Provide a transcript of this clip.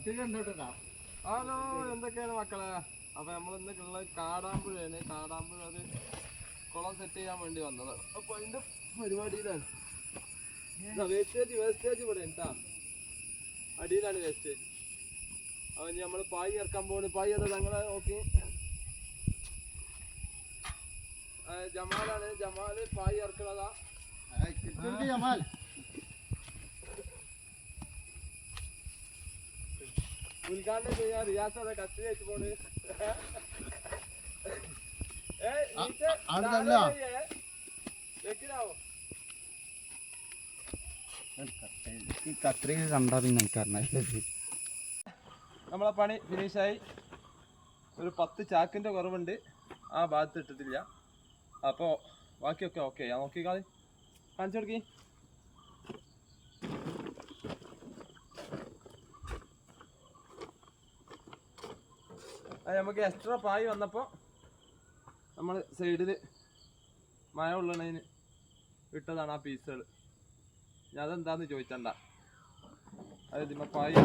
Hello, എന്തൊക്കെയാണ് മക്കളെ? അപ്പൊ നമ്മളിന്നൊക്കെയുള്ള കാടാമ്പുഴയാണ്. കാടാമ്പുഴ ഒരു കുളം സെറ്റ് ചെയ്യാൻ വേണ്ടി വന്നതാണ്. അപ്പൊ അതിന്റെ പരിപാടിയിലാണ്. വേസ്റ്റേജ് ഇവിടെ ഉണ്ടാ, അടിയിലാണ് വേസ്റ്റേജ്. അപ്പൊ ഇനി നമ്മള് പായ് ഇറക്കാൻ പോകുന്നു. പായ് അതാ ഞങ്ങളെ നോക്കി. ജമാലാണ്, ജമാല് പായ് ഇറക്കണതാ. ജമാൽ ഉദ്ഘാടനം ചെയ്യാൻ റിയാസ് അതെ കത്തി വെച്ച് പോണ്. കത്രിക കണ്ടാ പിന്നെ നമ്മളെ പണി ഫിനിഷായി. ഒരു 10 ചാക്കിന്റെ കുറവുണ്ട്, ആ ഭാഗത്ത് ഇട്ടിട്ടില്ല. അപ്പോൾ ബാക്കിയൊക്കെ ഓക്കെ. ഞാൻ നോക്കിക്കാളി, കാണിച്ചു കൊടുക്കി. നമുക്ക് എക്സ്ട്രാ പായ് വന്നപ്പോൾ നമ്മൾ സൈഡിൽ മഴ ഉള്ളതിന് ഇട്ടതാണ് ആ പീസുകൾ. ഞാൻ അതെന്താന്ന് ചോദിച്ചണ്ട, അത് ഇതിമ്മ പായ്